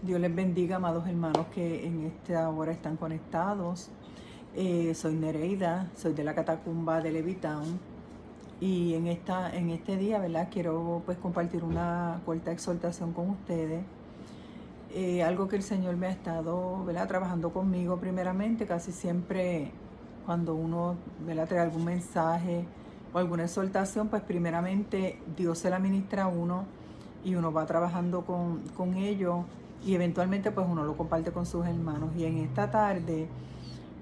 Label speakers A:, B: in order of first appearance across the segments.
A: Dios les bendiga, amados hermanos que en esta hora están conectados. Soy Nereida, soy de la Catacumba de Levitown y en este día, ¿verdad? Quiero pues compartir una corta exhortación con ustedes. Algo que el Señor me ha estado, ¿verdad? Trabajando conmigo primeramente, casi siempre cuando uno, ¿verdad? Trae algún mensaje o alguna exhortación, pues primeramente Dios se la ministra a uno y uno va trabajando con ello y eventualmente pues uno lo comparte con sus hermanos. Y en esta tarde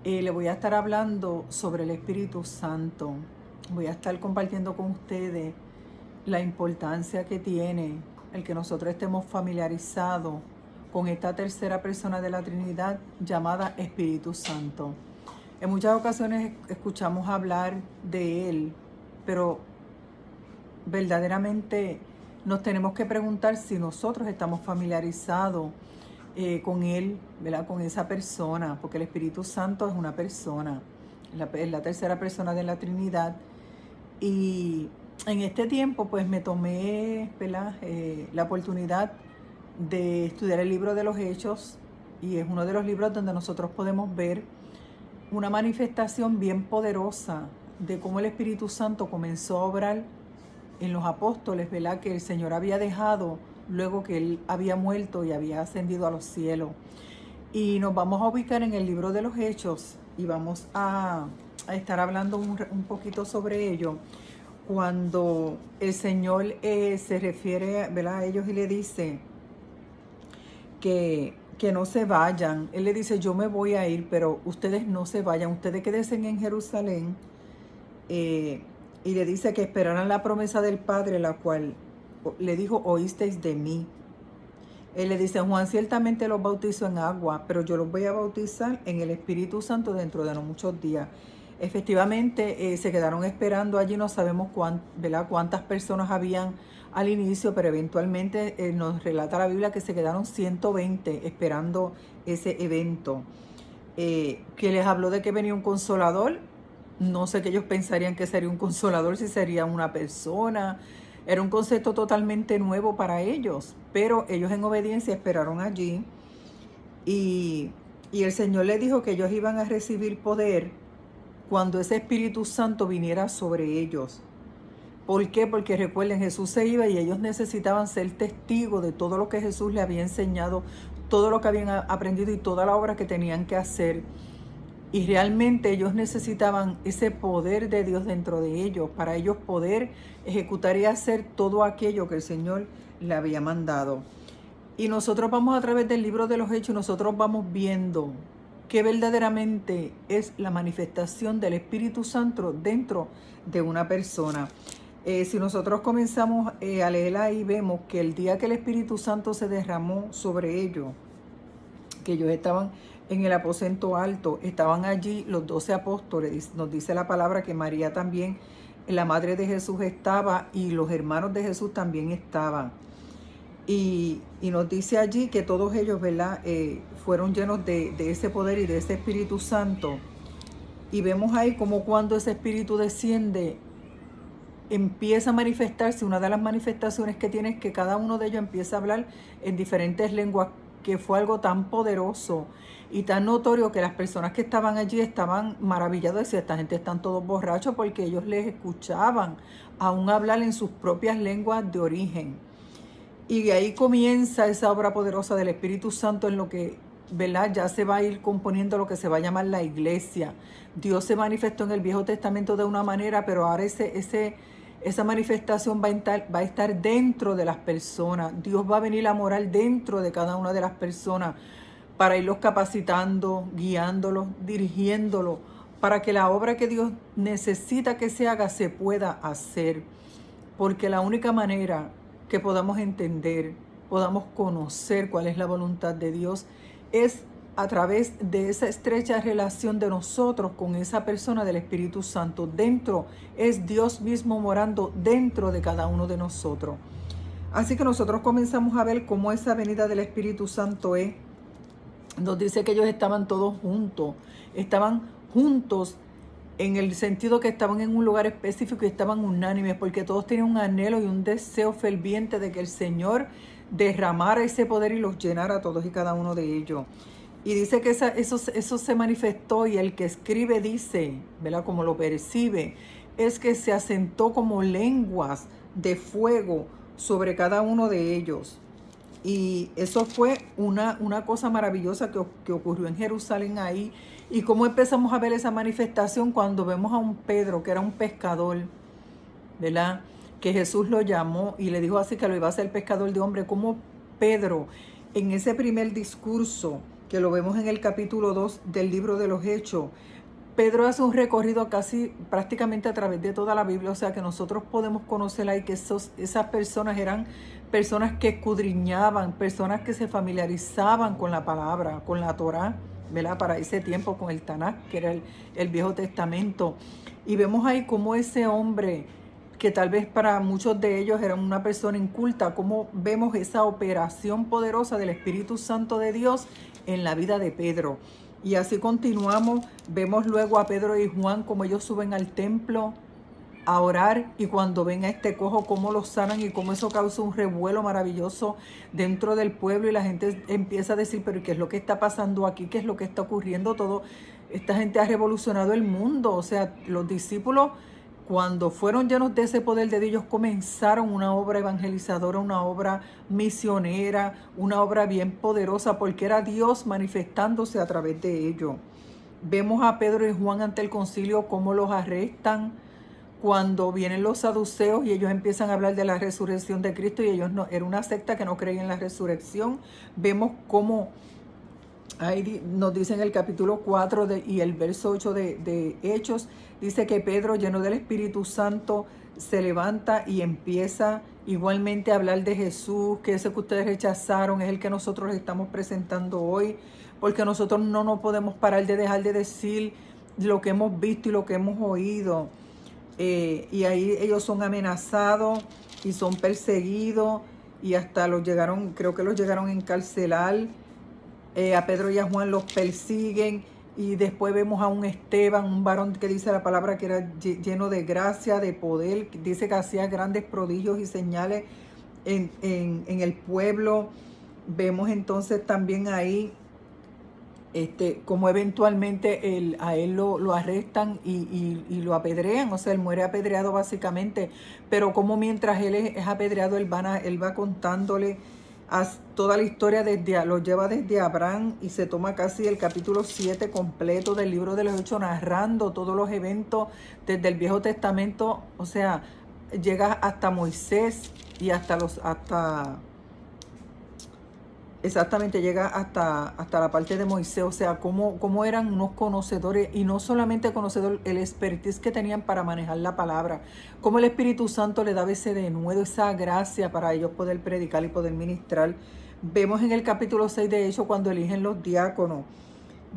A: le voy a estar hablando sobre el Espíritu Santo. Voy a estar compartiendo con ustedes la importancia que tiene el que nosotros estemos familiarizados con esta tercera persona de la Trinidad llamada Espíritu Santo. En muchas ocasiones escuchamos hablar de Él, pero verdaderamente nos tenemos que preguntar si nosotros estamos familiarizados con Él, ¿verdad? Con esa persona, porque el Espíritu Santo es una persona, es la tercera persona de la Trinidad. Y en este tiempo pues me tomé, ¿verdad? La oportunidad de estudiar el libro de los Hechos, y es uno de los libros donde nosotros podemos ver una manifestación bien poderosa de cómo el Espíritu Santo comenzó a obrar en los apóstoles, ¿verdad? Que el Señor había dejado luego que Él había muerto y había ascendido a los cielos. Y nos vamos a ubicar en el libro de los Hechos y vamos a estar hablando un poquito sobre ello. Cuando el Señor se refiere, ¿verdad?, a ellos y le dice que no se vayan. Él le dice, yo me voy a ir, pero ustedes no se vayan, ustedes quédense en Jerusalén. Y le dice que esperaran la promesa del Padre, la cual le dijo, oísteis de mí. Él le dice, Juan ciertamente los bautizó en agua, pero yo los voy a bautizar en el Espíritu Santo dentro de no muchos días. Efectivamente, se quedaron esperando allí, no sabemos ¿verdad?, cuántas personas habían al inicio, pero eventualmente nos relata la Biblia que se quedaron 120 esperando ese evento. Que les habló de que venía un consolador. No sé qué ellos pensarían que sería un consolador, si sería una persona. Era un concepto totalmente nuevo para ellos, pero ellos en obediencia esperaron allí y el Señor les dijo que ellos iban a recibir poder cuando ese Espíritu Santo viniera sobre ellos. ¿Por qué? Porque recuerden, Jesús se iba y ellos necesitaban ser testigos de todo lo que Jesús les había enseñado, todo lo que habían aprendido y toda la obra que tenían que hacer. Y realmente ellos necesitaban ese poder de Dios dentro de ellos para ellos poder ejecutar y hacer todo aquello que el Señor le había mandado. Y nosotros vamos a través del libro de los Hechos, nosotros vamos viendo que verdaderamente es la manifestación del Espíritu Santo dentro de una persona. Si nosotros comenzamos a leer ahí, vemos que el día que el Espíritu Santo se derramó sobre ellos, que ellos estaban en el aposento alto, estaban allí los 12 apóstoles, nos dice la palabra que María también, la madre de Jesús, estaba y los hermanos de Jesús también estaban. Y nos dice allí que todos ellos, ¿verdad?, fueron llenos de ese poder y de ese Espíritu Santo. Y vemos ahí como cuando ese Espíritu desciende, empieza a manifestarse. Una de las manifestaciones que tiene es que cada uno de ellos empieza a hablar en diferentes lenguas, que fue algo tan poderoso y tan notorio que las personas que estaban allí estaban maravillados. Decían, esta gente están todos borrachos, porque ellos les escuchaban aún hablar en sus propias lenguas de origen. Y de ahí comienza esa obra poderosa del Espíritu Santo en lo que, ¿verdad?, ya se va a ir componiendo lo que se va a llamar la iglesia. Dios se manifestó en el Viejo Testamento de una manera, pero ahora esa manifestación va a estar dentro de las personas. Dios va a venir a morar dentro de cada una de las personas para irlos capacitando, guiándolos, dirigiéndolos, para que la obra que Dios necesita que se haga se pueda hacer. Porque la única manera que podamos entender, podamos conocer cuál es la voluntad de Dios, es a través de esa estrecha relación de nosotros con esa persona del Espíritu Santo. Dentro es Dios mismo morando dentro de cada uno de nosotros. Así que nosotros comenzamos a ver cómo esa venida del Espíritu Santo es. Nos dice que ellos estaban todos juntos en el sentido que estaban en un lugar específico y estaban unánimes, porque todos tenían un anhelo y un deseo ferviente de que el Señor derramara ese poder y los llenara a todos y cada uno de ellos. Y dice que eso se manifestó, y el que escribe dice, ¿verdad? Como lo percibe, es que se asentó como lenguas de fuego sobre cada uno de ellos. Y eso fue una cosa maravillosa que ocurrió en Jerusalén ahí. Y cómo empezamos a ver esa manifestación cuando vemos a un Pedro, que era un pescador, ¿verdad? Que Jesús lo llamó y le dijo así que lo iba a hacer pescador de hombre. Como Pedro, en ese primer discurso, que lo vemos en el capítulo 2 del libro de los Hechos, Pedro hace un recorrido casi prácticamente a través de toda la Biblia, o sea que nosotros podemos conocer ahí que esas personas eran personas que escudriñaban, personas que se familiarizaban con la palabra, con la Torá, ¿verdad? Para ese tiempo, con el Tanaj, que era el Viejo Testamento. Y vemos ahí cómo ese hombre, que tal vez para muchos de ellos era una persona inculta, cómo vemos esa operación poderosa del Espíritu Santo de Dios en la vida de Pedro. Y así continuamos, vemos luego a Pedro y Juan como ellos suben al templo a orar, y cuando ven a este cojo cómo lo sanan y cómo eso causa un revuelo maravilloso dentro del pueblo, y la gente empieza a decir, pero ¿qué es lo que está pasando aquí? ¿Qué es lo que está ocurriendo? Todo, esta gente ha revolucionado el mundo. O sea, los discípulos, cuando fueron llenos de ese poder de Dios, ellos comenzaron una obra evangelizadora, una obra misionera, una obra bien poderosa, porque era Dios manifestándose a través de ellos. Vemos a Pedro y Juan ante el concilio cómo los arrestan cuando vienen los saduceos y ellos empiezan a hablar de la resurrección de Cristo, y ellos no, era una secta que no creía en la resurrección. Vemos cómo ahí nos dice en el capítulo 4 y el verso 8 de Hechos, dice que Pedro, lleno del Espíritu Santo, se levanta y empieza igualmente a hablar de Jesús, que ese que ustedes rechazaron es el que nosotros estamos presentando hoy, porque nosotros no nos podemos parar de dejar de decir lo que hemos visto y lo que hemos oído. Y ahí ellos son amenazados y son perseguidos, y hasta creo que los llegaron a encarcelar. A Pedro y a Juan los persiguen, y después vemos a un Esteban, un varón que dice la palabra que era lleno de gracia, de poder, dice que hacía grandes prodigios y señales en el pueblo. Vemos entonces también ahí como eventualmente a él lo arrestan y lo apedrean, o sea, él muere apedreado básicamente, pero como mientras él es apedreado, él va contándole toda la historia, lo lleva desde Abraham, y se toma casi el capítulo 7 completo del libro de los Hechos, narrando todos los eventos desde el Viejo Testamento, o sea, llega hasta Moisés y exactamente, llega hasta la parte de Moisés, o sea, cómo eran unos conocedores, y no solamente conocedores, el expertise que tenían para manejar la palabra, cómo el Espíritu Santo le daba ese denuedo, esa gracia para ellos poder predicar y poder ministrar. Vemos en el capítulo 6 de Hechos cuando eligen los diáconos,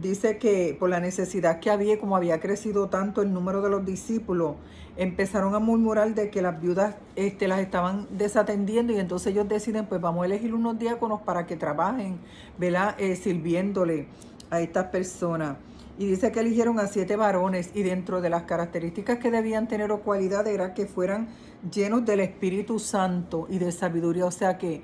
A: dice que por la necesidad que había, como había crecido tanto el número de los discípulos, empezaron a murmurar de que las viudas las estaban desatendiendo, y entonces ellos deciden, pues vamos a elegir unos diáconos para que trabajen, ¿verdad? Sirviéndole a estas personas. Y dice que eligieron a 7 varones, y dentro de las características que debían tener o cualidades era que fueran llenos del Espíritu Santo y de sabiduría, o sea que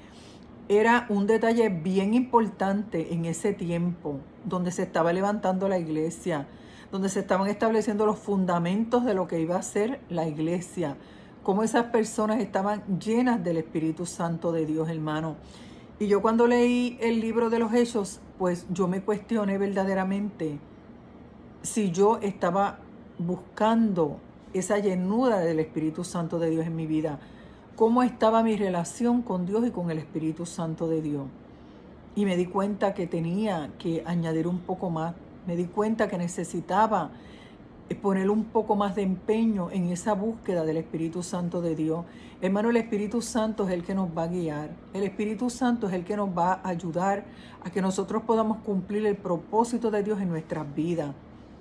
A: era un detalle bien importante en ese tiempo, donde se estaba levantando la iglesia, donde se estaban estableciendo los fundamentos de lo que iba a ser la iglesia, cómo esas personas estaban llenas del Espíritu Santo de Dios, hermano. Y yo cuando leí el libro de los Hechos, pues yo me cuestioné verdaderamente si yo estaba buscando esa llenura del Espíritu Santo de Dios en mi vida. Cómo estaba mi relación con Dios y con el Espíritu Santo de Dios. Y me di cuenta que tenía que añadir un poco más. Me di cuenta que necesitaba poner un poco más de empeño en esa búsqueda del Espíritu Santo de Dios. Hermano, el Espíritu Santo es el que nos va a guiar. El Espíritu Santo es el que nos va a ayudar a que nosotros podamos cumplir el propósito de Dios en nuestras vidas.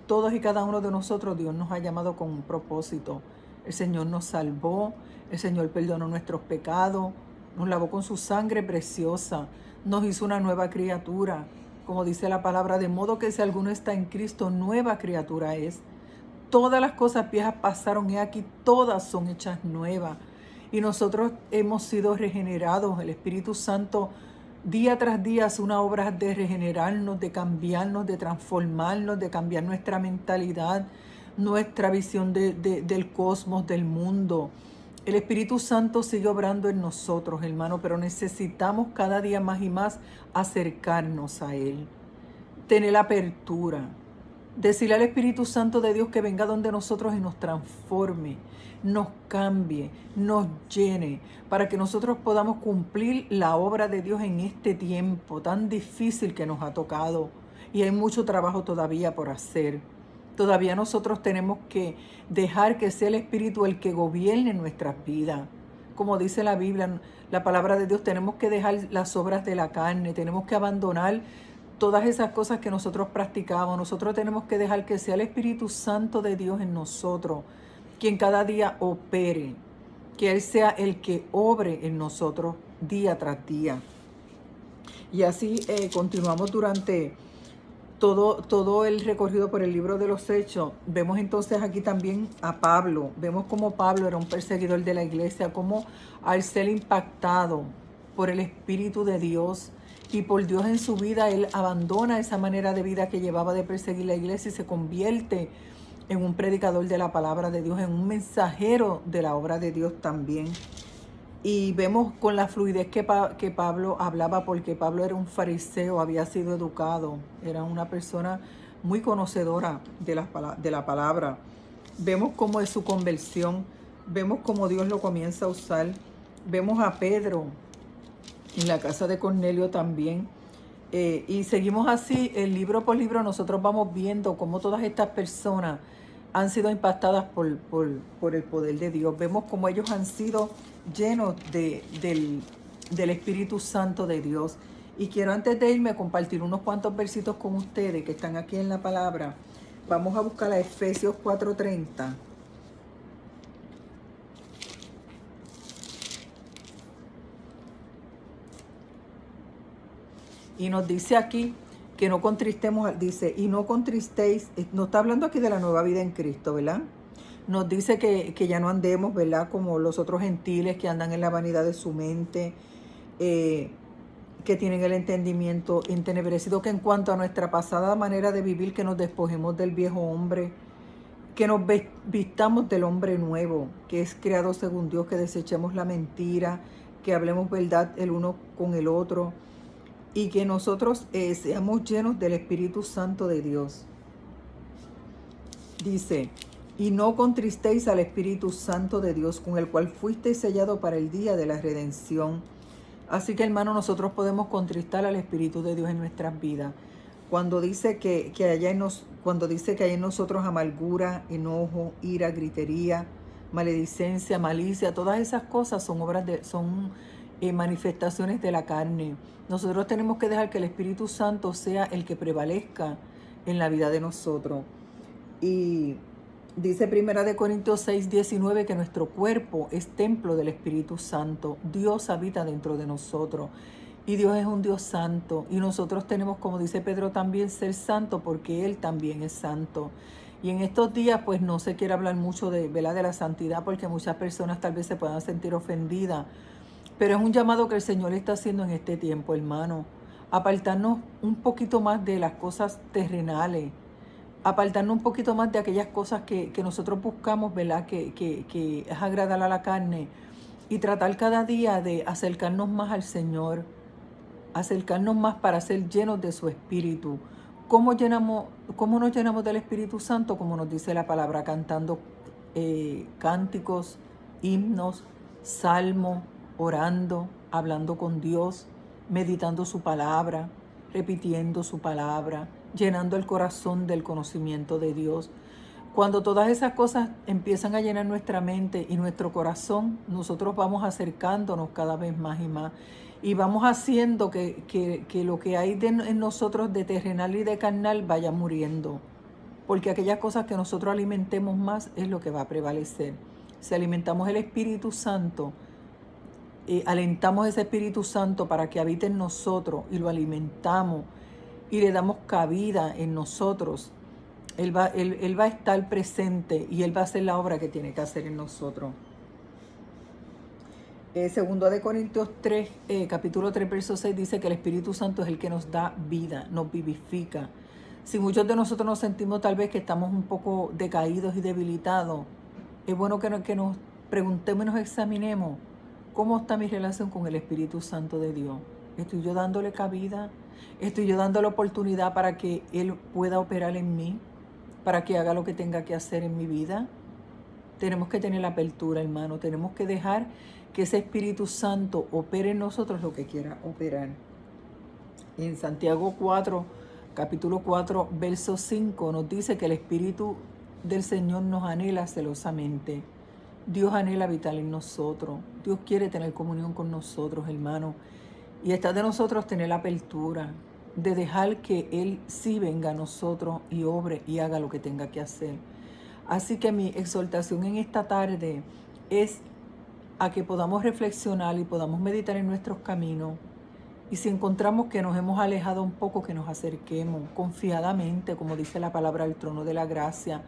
A: Todos y cada uno de nosotros, Dios nos ha llamado con un propósito. El Señor nos salvó, el Señor perdonó nuestros pecados, nos lavó con su sangre preciosa, nos hizo una nueva criatura. Como dice la palabra, de modo que si alguno está en Cristo, nueva criatura es. todas las cosas viejas pasaron, y aquí todas son hechas nuevas. Y nosotros hemos sido regenerados. El Espíritu Santo día tras día hace una obra de regenerarnos, de cambiarnos, de transformarnos, de cambiar nuestra mentalidad, nuestra visión del cosmos, del mundo. El Espíritu Santo sigue obrando en nosotros, hermano, pero necesitamos cada día más y más acercarnos a Él, tener la apertura, decirle al Espíritu Santo de Dios que venga donde nosotros y nos transforme, nos cambie, nos llene, para que nosotros podamos cumplir la obra de Dios en este tiempo tan difícil que nos ha tocado. Y hay mucho trabajo todavía por hacer. Todavía nosotros tenemos que dejar que sea el Espíritu el que gobierne nuestras vidas. Como dice la Biblia, la palabra de Dios, tenemos que dejar las obras de la carne, tenemos que abandonar todas esas cosas que nosotros practicamos. Nosotros tenemos que dejar que sea el Espíritu Santo de Dios en nosotros, quien cada día opere, que Él sea el que obre en nosotros día tras día. Y así continuamos durante todo el recorrido por el libro de los Hechos. Vemos entonces aquí también a Pablo. Vemos cómo Pablo era un perseguidor de la iglesia, cómo al ser impactado por el Espíritu de Dios y por Dios en su vida, él abandona esa manera de vida que llevaba de perseguir la iglesia y se convierte en un predicador de la palabra de Dios, en un mensajero de la obra de Dios también. Y vemos con la fluidez que Pablo hablaba, porque Pablo era un fariseo, había sido educado, era una persona muy conocedora de la palabra. Vemos cómo es su conversión, vemos cómo Dios lo comienza a usar. Vemos a Pedro en la casa de Cornelio también. Y seguimos así, libro por libro, nosotros vamos viendo cómo todas estas personas han sido impactadas por el poder de Dios. Vemos cómo ellos han sido llenos del Espíritu Santo de Dios. Y quiero, antes de irme, compartir unos cuantos versitos con ustedes que están aquí en la palabra. Vamos a buscar a Efesios 4:30. Y nos dice aquí que no contristemos, dice, y no contristéis, no está hablando aquí de la nueva vida en Cristo, ¿verdad? Nos dice que ya no andemos, ¿verdad? Como los otros gentiles que andan en la vanidad de su mente, que tienen el entendimiento entenebrecido, que en cuanto a nuestra pasada manera de vivir, que nos despojemos del viejo hombre, que nos vistamos del hombre nuevo, que es creado según Dios, que desechemos la mentira, que hablemos verdad el uno con el otro, y que nosotros seamos llenos del Espíritu Santo de Dios. Dice, y no contristéis al Espíritu Santo de Dios, con el cual fuisteis sellados para el día de la redención. Así que, hermano, nosotros podemos contristar al Espíritu de Dios en nuestras vidas. Cuando dice que hay en nosotros amargura, enojo, ira, gritería, maledicencia, malicia, todas esas cosas son manifestaciones de la carne. Nosotros tenemos que dejar que el Espíritu Santo sea el que prevalezca en la vida de nosotros. Y dice 1 Corintios 6:19 que nuestro cuerpo es templo del Espíritu Santo. Dios habita dentro de nosotros y Dios es un Dios santo. Y nosotros tenemos, como dice Pedro, también ser santo, porque Él también es santo. Y en estos días pues no se quiere hablar mucho de la santidad, porque muchas personas tal vez se puedan sentir ofendidas. Pero es un llamado que el Señor está haciendo en este tiempo, hermano. Apartarnos un poquito más de las cosas terrenales. Apartarnos un poquito más de aquellas cosas que nosotros buscamos, ¿verdad? Que es agradar a la carne. Y tratar cada día de acercarnos más al Señor. Acercarnos más para ser llenos de su Espíritu. ¿Cómo nos llenamos del Espíritu Santo? Como nos dice la palabra, cantando cánticos, himnos, salmos, orando, hablando con Dios, meditando su palabra, repitiendo su palabra, llenando el corazón del conocimiento de Dios. Cuando todas esas cosas empiezan a llenar nuestra mente y nuestro corazón, nosotros vamos acercándonos cada vez más y más. Y vamos haciendo que lo que hay en nosotros de terrenal y de carnal vaya muriendo. Porque aquellas cosas que nosotros alimentemos más es lo que va a prevalecer. Si alimentamos el Espíritu Santo, alentamos ese Espíritu Santo para que habite en nosotros y lo alimentamos y le damos cabida en nosotros, Él va a estar presente y Él va a hacer la obra que tiene que hacer en nosotros. Segundo de Corintios 3, capítulo 3, verso 6 dice que el Espíritu Santo es el que nos da vida, nos vivifica. Si muchos de nosotros nos sentimos tal vez que estamos un poco decaídos y debilitados, es bueno que nos preguntemos y nos examinemos cómo está mi relación con el Espíritu Santo de Dios. ¿Estoy yo dándole cabida? ¿Estoy yo dándole oportunidad para que Él pueda operar en mí? ¿Para que haga lo que tenga que hacer en mi vida? Tenemos que tener la apertura, hermano. Tenemos que dejar que ese Espíritu Santo opere en nosotros lo que quiera operar. En Santiago 4, capítulo 4, verso 5, nos dice que el Espíritu del Señor nos anhela celosamente. Dios anhela habitar en nosotros. Dios quiere tener comunión con nosotros, hermano. Y está de nosotros tener la apertura de dejar que Él sí venga a nosotros y obre y haga lo que tenga que hacer. Así que mi exhortación en esta tarde es a que podamos reflexionar y podamos meditar en nuestros caminos. Y si encontramos que nos hemos alejado un poco, que nos acerquemos confiadamente, como dice la palabra, al trono de la gracia.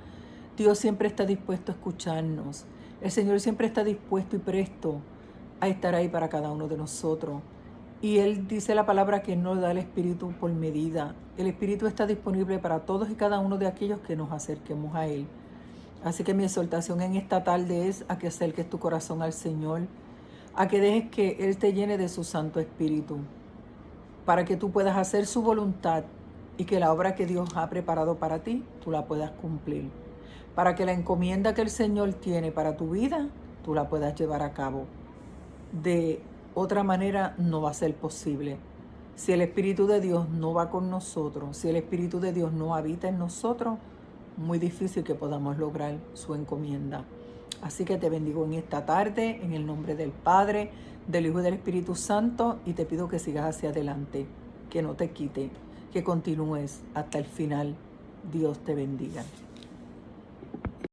A: Dios siempre está dispuesto a escucharnos. El Señor siempre está dispuesto y presto a estar ahí para cada uno de nosotros. Y Él dice la palabra que no da el Espíritu por medida. El Espíritu está disponible para todos y cada uno de aquellos que nos acerquemos a Él. Así que mi exhortación en esta tarde es a que acerques tu corazón al Señor, a que dejes que Él te llene de su Santo Espíritu, para que tú puedas hacer su voluntad y que la obra que Dios ha preparado para ti, tú la puedas cumplir. Para que la encomienda que el Señor tiene para tu vida, tú la puedas llevar a cabo. De otra manera no va a ser posible. Si el Espíritu de Dios no va con nosotros, si el Espíritu de Dios no habita en nosotros, muy difícil que podamos lograr su encomienda. Así que te bendigo en esta tarde, en el nombre del Padre, del Hijo y del Espíritu Santo, y te pido que sigas hacia adelante, que no te quite, que continúes hasta el final. Dios te bendiga.